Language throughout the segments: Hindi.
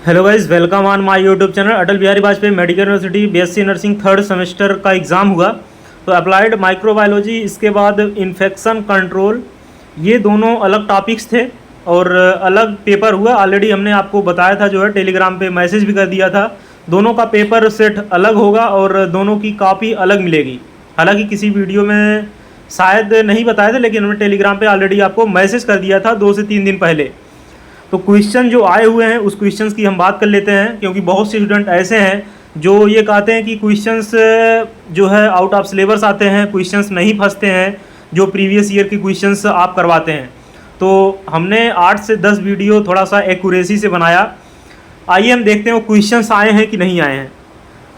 Hello guys, welcome on my YouTube channel. Atal Bihari Vajpayee medical university BSc nursing third semester का एग्ज़ाम हुआ। तो अप्लाइड माइक्रोबायोलॉजी, इसके बाद इन्फेक्शन कंट्रोल, ये दोनों अलग टॉपिक्स थे और अलग पेपर हुआ। ऑलरेडी हमने आपको बताया था, जो है टेलीग्राम पे मैसेज भी कर दिया था। दोनों का पेपर सेट अलग होगा और दोनों की कॉपी अलग मिलेगी। हालांकि किसी वीडियो में शायद नहीं बताया था, लेकिन हमने टेलीग्राम पे ऑलरेडी आपको मैसेज कर दिया था 2 से 3 दिन पहले। तो क्वेश्चन जो आए हुए हैं उस क्वेश्चंस की हम बात कर लेते हैं, क्योंकि बहुत से स्टूडेंट ऐसे हैं जो ये कहते हैं कि क्वेश्चंस जो है आउट ऑफ सिलेबस आते हैं, क्वेश्चंस नहीं फंसते हैं जो प्रीवियस ईयर की क्वेश्चंस आप करवाते हैं। तो हमने 8 से 10 वीडियो थोड़ा सा एक्यूरेसी से बनाया। आइए हम देखते हैं वो क्वेश्चंस आए हैं कि नहीं आए हैं।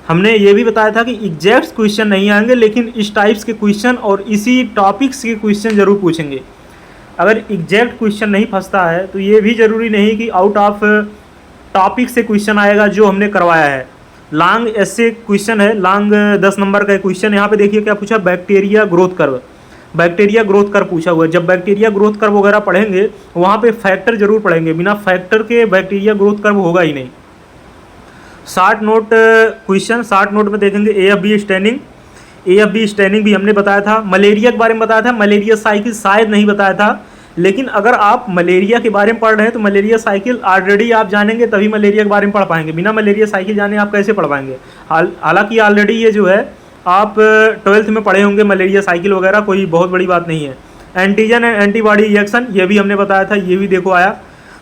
हमने ये भी बताया था कि एग्जैक्ट क्वेश्चन नहीं आएंगे, लेकिन इस टाइप्स के क्वेश्चन और इसी टॉपिक्स के क्वेश्चन ज़रूर पूछेंगे। अगर एग्जैक्ट क्वेश्चन नहीं फंसता है तो ये भी ज़रूरी नहीं कि आउट ऑफ टॉपिक से क्वेश्चन आएगा जो हमने करवाया है। लॉन्ग ऐसे क्वेश्चन है, लॉन्ग 10 नंबर का क्वेश्चन। यहाँ पे देखिए क्या पूछा, bacteria growth curve. Bacteria growth curve पूछा हुआ है। जब बैक्टीरिया ग्रोथ कर्व वगैरह पढ़ेंगे वहाँ पे फैक्टर जरूर पढ़ेंगे, बिना फैक्टर के बैक्टीरिया ग्रोथ कर्व होगा ही नहीं। Short note question, short note में देखेंगे AFB स्टैंडिंग। AFB स्टैंडिंग भी हमने बताया था। मलेरिया के बारे में बताया था, मलेरिया साइकिल शायद नहीं बताया था। लेकिन अगर आप मलेरिया के बारे में पढ़ रहे हैं तो मलेरिया साइकिल ऑलरेडी आप जानेंगे तभी मलेरिया के बारे में पढ़ पाएंगे। बिना मलेरिया साइकिल जाने आप कैसे पढ़ पाएंगे। हालांकि ऑलरेडी ये जो है आप 12th में पढ़े होंगे मलेरिया साइकिल वगैरह, कोई बहुत बड़ी बात नहीं है। एंटीजन एंड एंटीबॉडी रिएक्शन, ये भी हमने बताया था, ये भी देखो आया।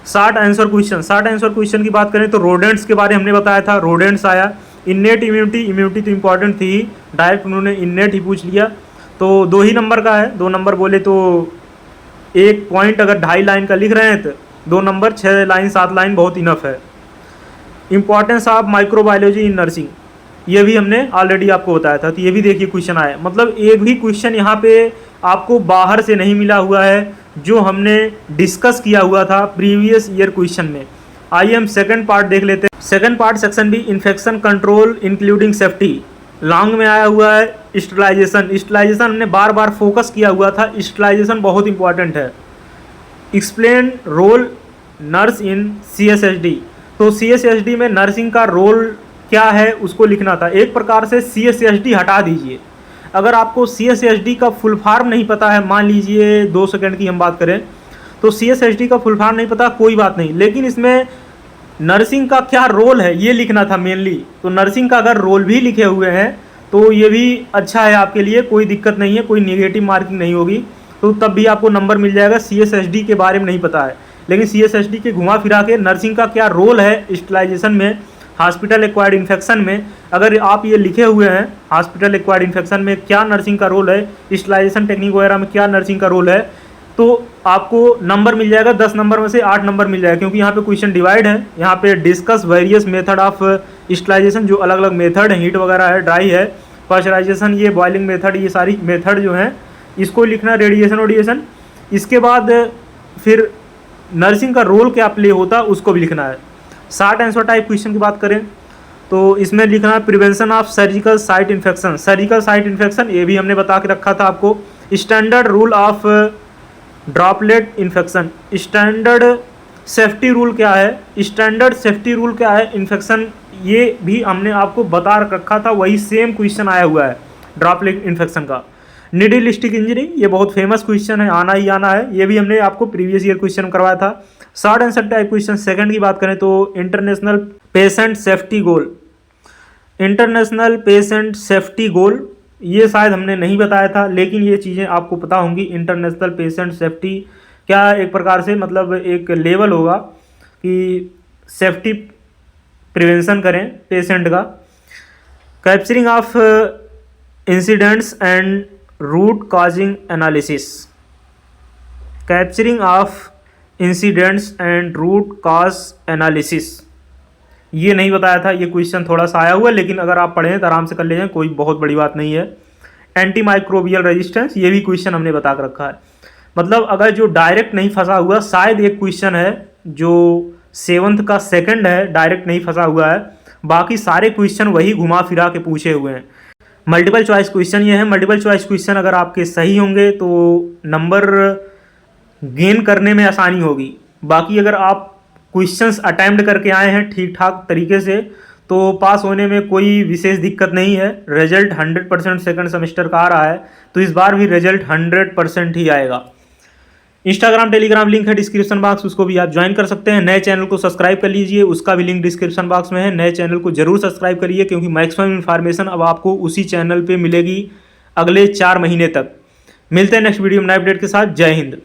Short answer question, short answer question की बात करें तो रोडेंट्स के बारे में हमने बताया था, रोडेंट्स आया। इन्नेट इम्यूनिटी, इम्यूनिटी तो इंपॉर्टेंट थी, डायरेक्ट उन्होंने इन्नेट ही पूछ लिया। तो 2 ही नंबर का है, 2 नंबर बोले तो 1 पॉइंट अगर 2.5 लाइन का लिख रहे हैं तो 2 नंबर, 6 लाइन 7 लाइन बहुत इनफ है। Importance of microbiology in nursing, ये भी हमने ऑलरेडी आपको बताया था। तो ये भी देखिए क्वेश्चन आया। मतलब एक भी क्वेश्चन यहाँ पे आपको बाहर से नहीं मिला हुआ है, जो हमने डिस्कस किया हुआ था प्रीवियस ईयर क्वेश्चन में। आइए हम सेकंड पार्ट देख लेते हैं। Second part section B, infection control including safety. Long में आया हुआ है स्टरलाइजेशन। स्टरलाइजेशन हमने बार बार फोकस किया हुआ था, स्टरलाइजेशन बहुत इंपॉर्टेंट है। Explain role nurse in CSHD। तो CSHD में नर्सिंग का रोल क्या है उसको लिखना था। एक प्रकार से CSHD हटा दीजिए। अगर आपको CSHD का फुल फॉर्म नहीं पता है, मान लीजिए 2 सेकंड की हम बात करें तो CSHD का फुल फॉर्म नहीं पता, कोई बात नहीं, लेकिन इसमें नर्सिंग का क्या रोल है ये लिखना था मेनली। तो नर्सिंग का अगर रोल भी लिखे हुए हैं तो ये भी अच्छा है आपके लिए, कोई दिक्कत नहीं है, कोई नेगेटिव मार्किंग नहीं होगी, तो तब भी आपको नंबर मिल जाएगा। CSHD के बारे में नहीं पता है, लेकिन CSHD के घुमा फिरा के नर्सिंग का क्या रोल है स्टरलाइजेशन में, हॉस्पिटल एक्वायर्ड इन्फेक्शन में, अगर आप ये लिखे हुए हैं हॉस्पिटल एक्वायर्ड इन्फेक्शन में क्या नर्सिंग का रोल है, स्टरलाइजेशन टेक्निक वगैरह में क्या नर्सिंग का रोल है, तो आपको नंबर मिल जाएगा। 10 नंबर में से 8 नंबर मिल जाएगा, क्योंकि यहाँ पे क्वेश्चन डिवाइड है। यहाँ पे discuss various method of sterilisation, जो अलग अलग मेथड है, हीट वगैरह है, ड्राई है, पाश्चराइजेशन, ये बॉइलिंग मेथड, ये सारी मेथड जो हैं इसको लिखना, रेडिएशन ओडिएशन। इसके बाद फिर नर्सिंग का रोल क्या प्ले होता है उसको भी लिखना है। शॉर्ट आंसर टाइप क्वेश्चन की बात करें तो इसमें लिखना है prevention of surgical site infection. Surgical site infection ये भी हमने बता के रखा था आपको। Standard rule of droplet infection, standard safety rule क्या है, स्टैंडर्ड सेफ्टी रूल क्या है इन्फेक्शन, ये भी हमने आपको बता रखा था। वही सेम क्वेश्चन आया हुआ है ड्रॉपलेट इन्फेक्शन का। निडिलिस्टिक इंजरी, ये बहुत फेमस क्वेश्चन है, आना ही आना है, ये भी हमने आपको प्रीवियस ईयर क्वेश्चन करवाया था। Short answer type question second की बात करें तो इंटरनेशनल पेशेंट सेफ्टी गोल। इंटरनेशनल पेशेंट सेफ्टी गोल ये शायद हमने नहीं बताया था, लेकिन ये चीज़ें आपको पता होंगी। इंटरनेशनल पेशेंट सेफ्टी क्या, एक प्रकार से मतलब एक लेवल होगा कि सेफ्टी प्रिवेंशन करें पेशेंट का। Capturing of incidents and root causing analysis, capturing of incidents and root cause analysis, ये नहीं बताया था। ये क्वेश्चन थोड़ा सा आया हुआ है, लेकिन अगर आप पढ़ें तो आराम से कर ले जाएं, कोई बहुत बड़ी बात नहीं है। एंटी माइक्रोबियल रेजिस्टेंस, ये भी क्वेश्चन हमने बता कर रखा है। मतलब अगर जो डायरेक्ट नहीं फंसा हुआ, शायद एक क्वेश्चन है जो 7th का सेकंड है, डायरेक्ट नहीं फंसा हुआ है, बाकी सारे क्वेश्चन वही घुमा फिरा के पूछे हुए हैं। मल्टीपल चॉइस क्वेश्चन ये है। मल्टीपल चॉइस क्वेश्चन अगर आपके सही होंगे तो नंबर गेन करने में आसानी होगी। बाकी अगर आप क्वेश्चंस अटेम्प्ट करके आए हैं ठीक ठाक तरीके से, तो पास होने में कोई विशेष दिक्कत नहीं है। रिजल्ट 100% सेकंड सेमेस्टर का आ रहा है, तो इस बार भी रिजल्ट 100% ही आएगा। इंस्टाग्राम टेलीग्राम लिंक है डिस्क्रिप्शन बॉक्स, उसको भी आप ज्वाइन कर सकते हैं। नए चैनल को सब्सक्राइब कर लीजिए, उसका भी लिंक डिस्क्रिप्शन बॉक्स में है। नए चैनल को जरूर सब्सक्राइब करिए, क्योंकि मैक्सिमम इन्फॉर्मेशन अब आपको उसी चैनल पे मिलेगी अगले 4 महीने तक। मिलते हैं नेक्स्ट वीडियो में नए अपडेट के साथ। जय हिंद।